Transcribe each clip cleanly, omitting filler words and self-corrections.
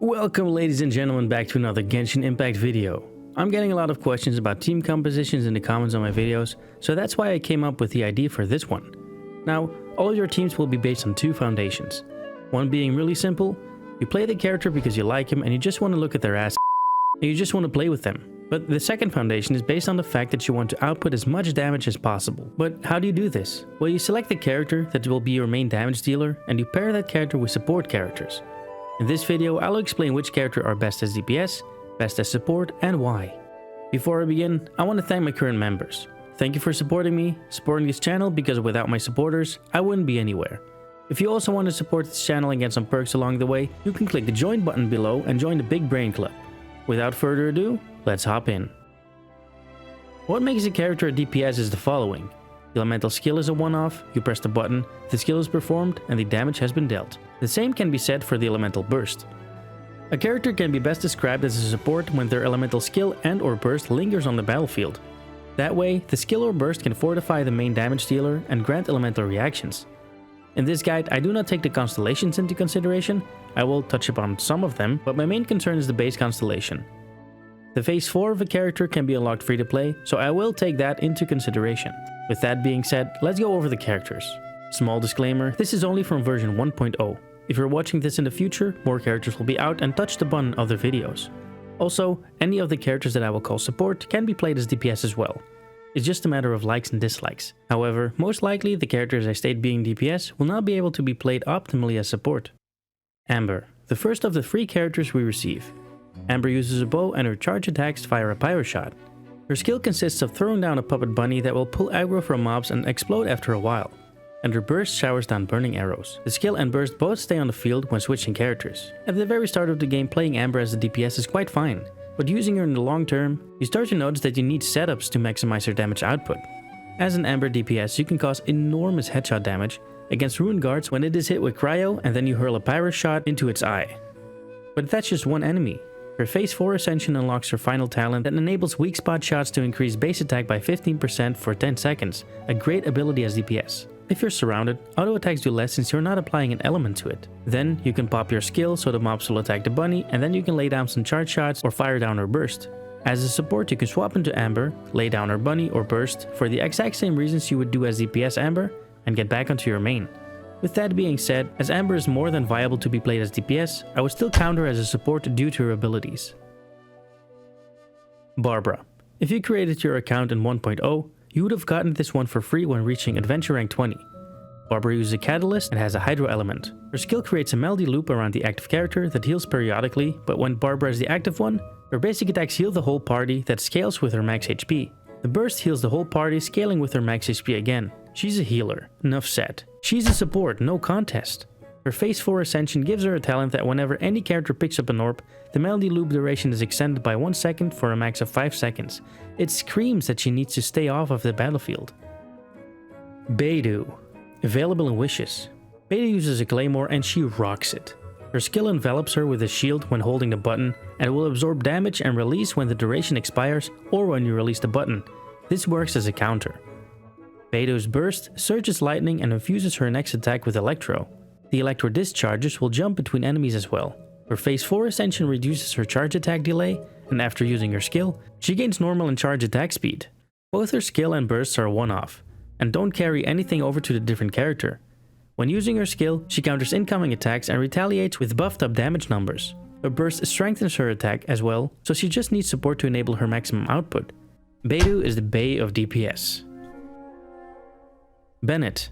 Welcome ladies and gentlemen back to another Genshin Impact video. I'm getting a lot of questions about team compositions in the comments on my videos, so that's why I came up with the idea for this one. Now, all of your teams will be based on two foundations. One being really simple, you play the character because you like him and you just want to look at their ass and you just want to play with them. But the second foundation is based on the fact that you want to output as much damage as possible. But how do you do this? Well, you select the character that will be your main damage dealer and you pair that character with support characters. In this video, I'll explain which character are best as DPS, best as support, and why. Before I begin, I want to thank my current members. Thank you for supporting me, supporting this channel, because without my supporters, I wouldn't be anywhere. If you also want to support this channel and get some perks along the way, you can click the join button below and join the Big Brain Club. Without further ado, let's hop in. What makes a character a DPS is the following. The elemental skill is a one-off, you press the button, the skill is performed, and the damage has been dealt. The same can be said for the elemental burst. A character can be best described as a support when their elemental skill and/or burst lingers on the battlefield. That way, the skill or burst can fortify the main damage dealer and grant elemental reactions. In this guide, I do not take the constellations into consideration. I will touch upon some of them, but my main concern is the base constellation. The phase 4 of a character can be unlocked free to play, so I will take that into consideration. With that being said, let's go over the characters. Small disclaimer, this is only from version 1.0. If you're watching this in the future, more characters will be out and touch the button in other videos. Also, any of the characters that I will call support can be played as DPS as well. It's just a matter of likes and dislikes. However, most likely the characters I state being DPS will not be able to be played optimally as support. Amber, the first of the 3 characters we receive. Amber uses a bow and her charge attacks fire a pyro shot. Her skill consists of throwing down a puppet bunny that will pull aggro from mobs and explode after a while. And her burst showers down burning arrows. The skill and burst both stay on the field when switching characters. At the very start of the game, playing Amber as a DPS is quite fine, but using her in the long term, you start to notice that you need setups to maximize her damage output. As an Amber DPS, you can cause enormous headshot damage against ruined guards when it is hit with cryo and then you hurl a pyro shot into its eye. But that's just one enemy. Her phase 4 ascension unlocks her final talent that enables weak spot shots to increase base attack by 15% for 10 seconds, a great ability as DPS. If you're surrounded, auto attacks do less since you're not applying an element to it. Then you can pop your skill so the mobs will attack the bunny, and then you can lay down some charge shots or fire down her burst. As a support, you can swap into Amber, lay down her bunny or burst for the exact same reasons you would do as DPS Amber, and get back onto your main. With that being said, as Amber is more than viable to be played as DPS, I would still count her as a support due to her abilities. Barbara. If you created your account in 1.0, you would have gotten this one for free when reaching Adventure Rank 20. Barbara uses a catalyst and has a hydro element. Her skill creates a melody loop around the active character that heals periodically, but when Barbara is the active one, her basic attacks heal the whole party that scales with her max HP. The burst heals the whole party, scaling with her max HP again. She's a healer, enough said. She's a support, no contest. Her phase 4 ascension gives her a talent that whenever any character picks up an orb, the melody loop duration is extended by 1 second for a max of 5 seconds. It screams that she needs to stay off of the battlefield. Beidou. Available in wishes. Beidou uses a claymore and she rocks it. Her skill envelops her with a shield when holding the button and will absorb damage and release when the duration expires or when you release the button. This works as a counter. Beidou's burst surges lightning and infuses her next attack with electro. The electro discharges will jump between enemies as well. Her phase 4 ascension reduces her charge attack delay, and after using her skill, she gains normal and charge attack speed. Both her skill and bursts are one-off, and don't carry anything over to the different character. When using her skill, she counters incoming attacks and retaliates with buffed up damage numbers. Her burst strengthens her attack as well, so she just needs support to enable her maximum output. Beidou is the Bay of DPS. Bennett.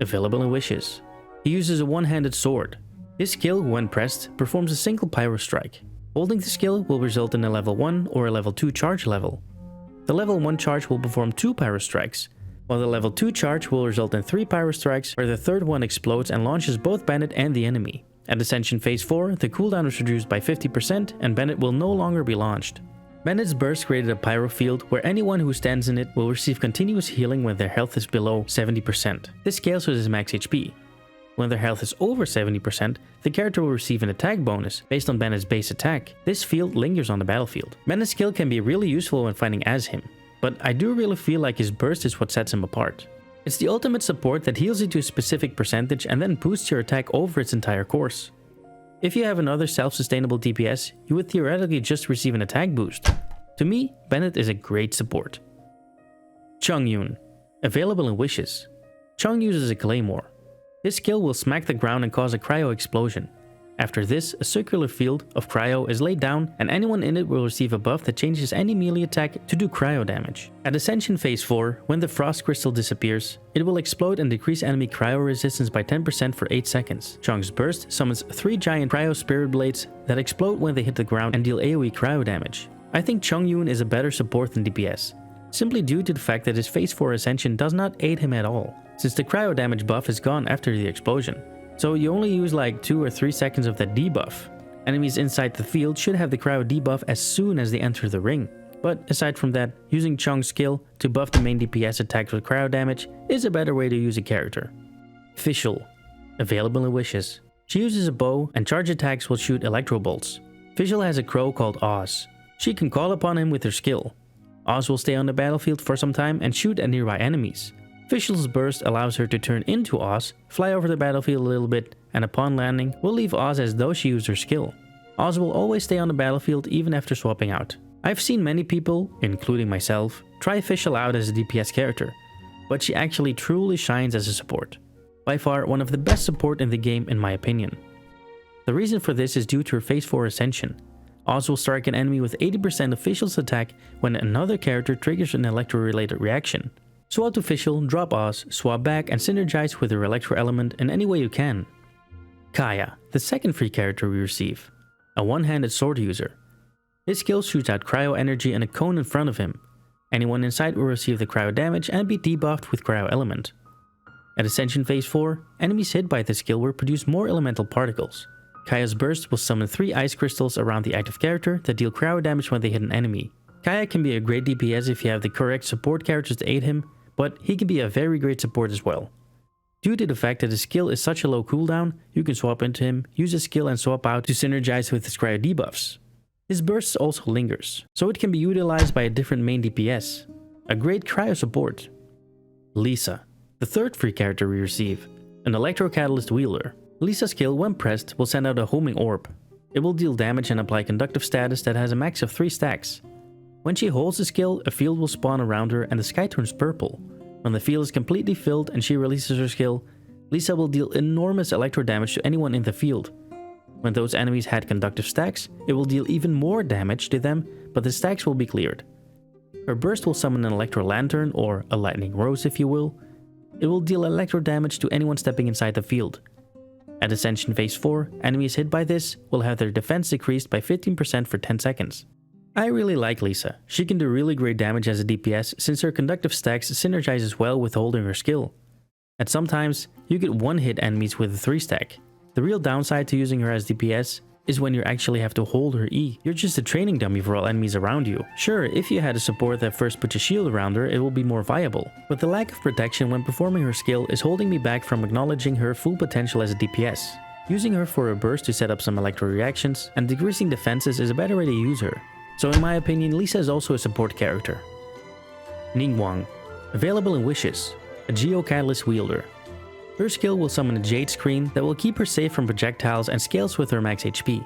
Available in wishes. He uses a one-handed sword. His skill, when pressed, performs a single pyro strike. Holding the skill will result in a level 1 or a level 2 charge level. The level 1 charge will perform 2 pyro strikes, while the level 2 charge will result in 3 pyro strikes where the third one explodes and launches both Bennett and the enemy. At Ascension Phase 4, the cooldown is reduced by 50% and Bennett will no longer be launched. Bennett's burst created a pyro field where anyone who stands in it will receive continuous healing when their health is below 70%. This scales with his max HP. When their health is over 70%, the character will receive an attack bonus based on Bennett's base attack. This field lingers on the battlefield. Bennett's skill can be really useful when fighting as him, but I do really feel like his burst is what sets him apart. It's the ultimate support that heals you to a specific percentage and then boosts your attack over its entire course. If you have another self-sustainable DPS, you would theoretically just receive an attack boost. To me, Bennett is a great support. Chongyun, available in wishes. Chong uses a claymore. His skill will smack the ground and cause a cryo explosion. After this, a circular field of cryo is laid down and anyone in it will receive a buff that changes any melee attack to do cryo damage. At Ascension Phase 4, when the frost crystal disappears, it will explode and decrease enemy cryo resistance by 10% for 8 seconds. Chong's burst summons 3 giant cryo spirit blades that explode when they hit the ground and deal AoE cryo damage. I think Chongyun is a better support than DPS, simply due to the fact that his Phase 4 Ascension does not aid him at all, since the cryo damage buff is gone after the explosion. So you only use like 2 or 3 seconds of that debuff. Enemies inside the field should have the cryo debuff as soon as they enter the ring. But aside from that, using Chong's skill to buff the main DPS attacks with cryo damage is a better way to use a character. Fischl, available in wishes. She uses a bow and charge attacks will shoot electro bolts. Fischl has a crow called Oz. She can call upon him with her skill. Oz will stay on the battlefield for some time and shoot at nearby enemies. Fischl's burst allows her to turn into Oz, fly over the battlefield a little bit, and upon landing, will leave Oz as though she used her skill. Oz will always stay on the battlefield even after swapping out. I've seen many people, including myself, try Fischl out as a DPS character, but she actually truly shines as a support. By far one of the best support in the game in my opinion. The reason for this is due to her Phase 4 Ascension. Oz will strike an enemy with 80% of Fischl's attack when another character triggers an electro-related reaction. Swap to Fischl, drop Oz, swap back and synergize with her electro element in any way you can. Kaeya, the second free character we receive. A one-handed sword user. His skill shoots out cryo energy in a cone in front of him. Anyone inside will receive the cryo damage and be debuffed with cryo element. At Ascension Phase 4, enemies hit by this skill will produce more elemental particles. Kaeya's burst will summon 3 ice crystals around the active character that deal cryo damage when they hit an enemy. Kaeya can be a great DPS if you have the correct support characters to aid him, but he can be a very great support as well. Due to the fact that his skill is such a low cooldown, you can swap into him, use his skill and swap out to synergize with his cryo debuffs. His burst also lingers, so it can be utilized by a different main DPS. A great cryo support. Lisa, the third free character we receive. An electro catalyst wielder. Lisa's skill, when pressed, will send out a homing orb. It will deal damage and apply conductive status that has a max of 3 stacks. When she holds the skill, a field will spawn around her and the sky turns purple. When the field is completely filled and she releases her skill, Lisa will deal enormous electro damage to anyone in the field. When those enemies had conductive stacks, it will deal even more damage to them, but the stacks will be cleared. Her burst will summon an electro lantern, or a lightning rose if you will. It will deal electro damage to anyone stepping inside the field. At Ascension Phase 4, enemies hit by this will have their defense decreased by 15% for 10 seconds. I really like Lisa. She can do really great damage as a DPS since her conductive stacks synergizes well with holding her skill. And sometimes, you get one-hit enemies with a 3-stack. The real downside to using her as DPS is when you actually have to hold her E. You're just a training dummy for all enemies around you. Sure, if you had a support that first puts a shield around her, it will be more viable. But the lack of protection when performing her skill is holding me back from acknowledging her full potential as a DPS. Using her for a burst to set up some electro reactions and decreasing defenses is a better way to use her. So in my opinion, Lisa is also a support character. Ningguang, available in wishes, a Geo-Catalyst wielder. Her skill will summon a Jade Screen that will keep her safe from projectiles and scales with her max HP.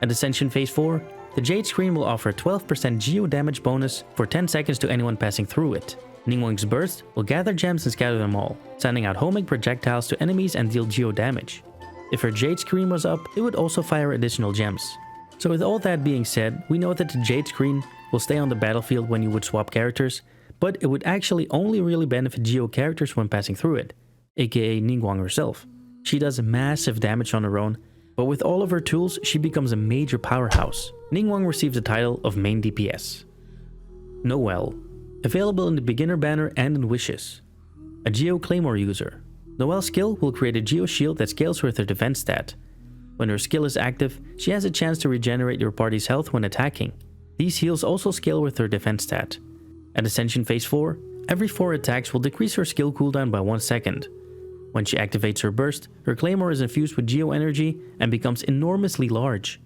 At Ascension Phase 4, the Jade Screen will offer a 12% Geo damage bonus for 10 seconds to anyone passing through it. Ningguang's burst will gather gems and scatter them all, sending out homing projectiles to enemies and deal Geo damage. If her Jade Screen was up, it would also fire additional gems. So with all that being said, we know that the Jade Screen will stay on the battlefield when you would swap characters, but it would actually only really benefit Geo characters when passing through it, aka Ningguang herself. She does massive damage on her own, but with all of her tools, she becomes a major powerhouse. Ningguang receives the title of Main DPS. Noelle, available in the beginner banner and in wishes. A Geo Claymore user. Noelle's skill will create a Geo shield that scales with her defense stat. When her skill is active, she has a chance to regenerate your party's health when attacking. These heals also scale with her defense stat. At Ascension Phase 4, every 4 attacks will decrease her skill cooldown by 1 second. When she activates her burst, her claymore is infused with Geo energy and becomes enormously large.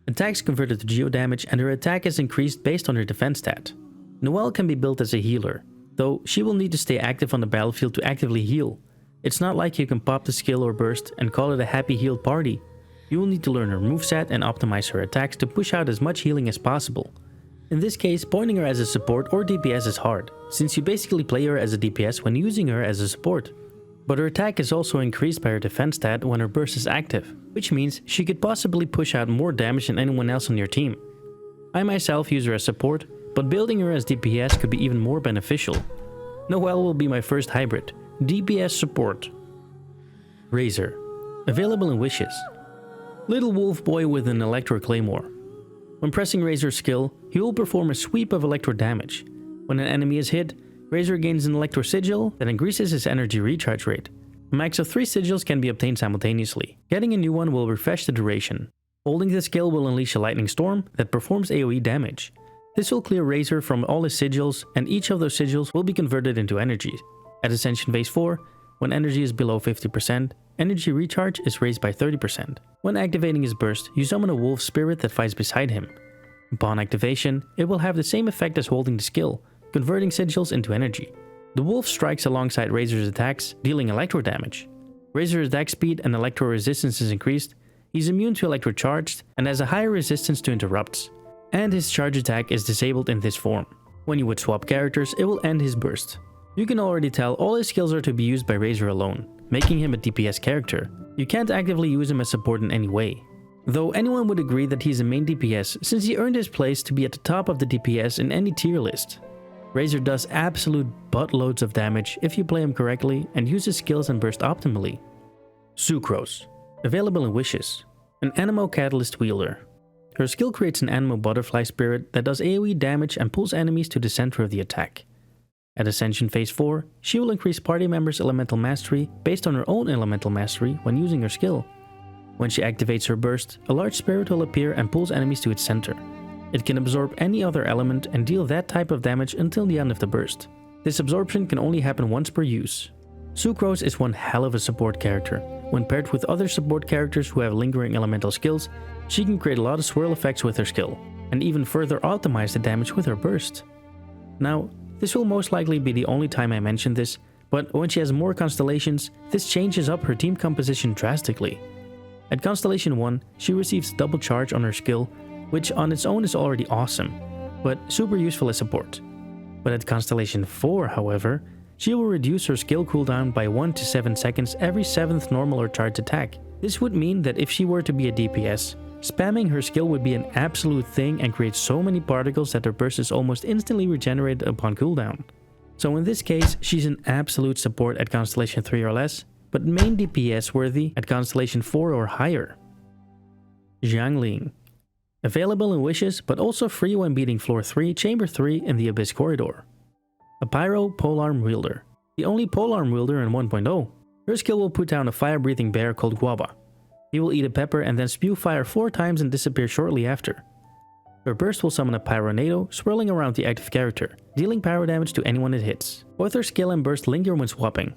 Attacks converted to Geo damage and her attack is increased based on her defense stat. Noelle can be built as a healer, though she will need to stay active on the battlefield to actively heal. It's not like you can pop the skill or burst and call it a happy healed party. You will need to learn her moveset and optimize her attacks to push out as much healing as possible. In this case, pointing her as a support or DPS is hard, since you basically play her as a DPS when using her as a support. But her attack is also increased by her defense stat when her burst is active, which means she could possibly push out more damage than anyone else on your team. I myself use her as support, but building her as DPS could be even more beneficial. Noelle will be my first hybrid, DPS support. Razor, available in wishes. Little wolf boy with an electro claymore. When pressing Razor's skill, he will perform a sweep of electro damage. When an enemy is hit, Razor gains an electro sigil that increases his energy recharge rate. A max of 3 sigils can be obtained simultaneously. Getting a new one will refresh the duration. Holding the skill will unleash a lightning storm that performs AoE damage. This will clear Razor from all his sigils, and each of those sigils will be converted into energy. At Ascension Phase 4, when energy is below 50%, energy recharge is raised by 30%. When activating his burst, you summon a wolf spirit that fights beside him. Upon activation, it will have the same effect as holding the skill, converting sigils into energy. The wolf strikes alongside Razor's attacks, dealing electro damage. Razor's attack speed and electro resistance is increased, he's immune to electro charged, and has a higher resistance to interrupts. And his charge attack is disabled in this form. When you would swap characters, it will end his burst. You can already tell all his skills are to be used by Razor alone, making him a DPS character. You can't actively use him as support in any way. Though anyone would agree that he's a main DPS since he earned his place to be at the top of the DPS in any tier list. Razor does absolute buttloads of damage if you play him correctly and use his skills and burst optimally. Sucrose, available in wishes. An Anemo Catalyst wielder. Her skill creates an Anemo butterfly spirit that does AoE damage and pulls enemies to the center of the attack. At Ascension Phase 4, she will increase party members' elemental mastery based on her own elemental mastery when using her skill. When she activates her burst, a large spirit will appear and pulls enemies to its center. It can absorb any other element and deal that type of damage until the end of the burst. This absorption can only happen once per use. Sucrose is one hell of a support character. When paired with other support characters who have lingering elemental skills, she can create a lot of swirl effects with her skill, and even further optimize the damage with her burst. Now, this will most likely be the only time I mention this, but when she has more constellations, this changes up her team composition drastically. At Constellation 1, she receives double charge on her skill, which on its own is already awesome, but super useful as support. But at Constellation 4, however, she will reduce her skill cooldown by 1 to 7 seconds every 7th normal or charged attack. This would mean that if she were to be a DPS, spamming her skill would be an absolute thing and create so many particles that her burst is almost instantly regenerated upon cooldown. So in this case, she's an absolute support at Constellation 3 or less, but main DPS worthy at Constellation 4 or higher. Xiangling. Available in wishes, but also free when beating floor 3, chamber 3 in the Abyss Corridor. A Pyro Polearm wielder. The only polearm wielder in 1.0. Her skill will put down a fire-breathing bear called Guaba. He will eat a pepper and then spew fire 4 times and disappear shortly after. Her burst will summon a Pyronado swirling around the active character, dealing pyro damage to anyone it hits. Both her skill and burst linger when swapping.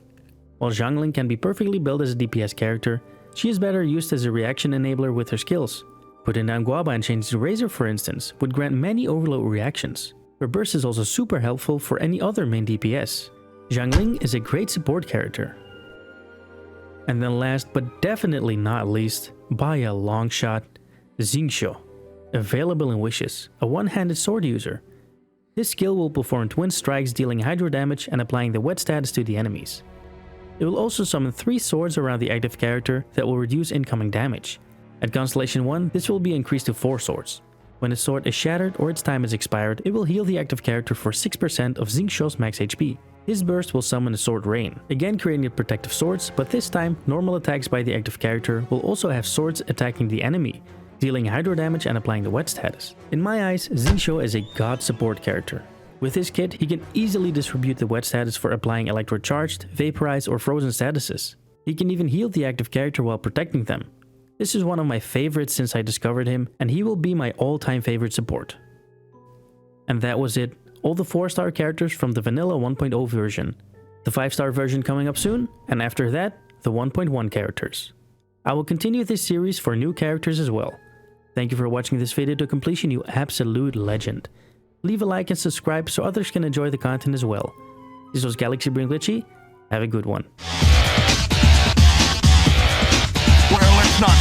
While Xiangling can be perfectly built as a DPS character, she is better used as a reaction enabler with her skills. Putting down Guaba and changing to Razor, for instance, would grant many overload reactions. Her burst is also super helpful for any other main DPS. Xiangling is a great support character. And then last but definitely not least, by a long shot, Xingqiu. Available in wishes, a one-handed sword user. This skill will perform twin strikes dealing hydro damage and applying the wet status to the enemies. It will also summon 3 swords around the active character that will reduce incoming damage. At Constellation 1, this will be increased to 4 swords. When a sword is shattered or its time is expired, it will heal the active character for 6% of Xingqiu's max HP. His burst will summon a sword rain, again creating protective swords, but this time normal attacks by the active character will also have swords attacking the enemy, dealing hydro damage and applying the wet status. In my eyes, Xingqiu is a god support character. With his kit, he can easily distribute the wet status for applying electrocharged, vaporized or frozen statuses. He can even heal the active character while protecting them. This is one of my favorites since I discovered him, and he will be my all-time favorite support. And that was it, all the 4-star characters from the vanilla 1.0 version. The 5-star version coming up soon, and after that, the 1.1 characters. I will continue this series for new characters as well. Thank you for watching this video to completion, you absolute legend. Leave a like and subscribe so others can enjoy the content as well. This was Galaxy Brain Glitchy, have a good one. Well, let's not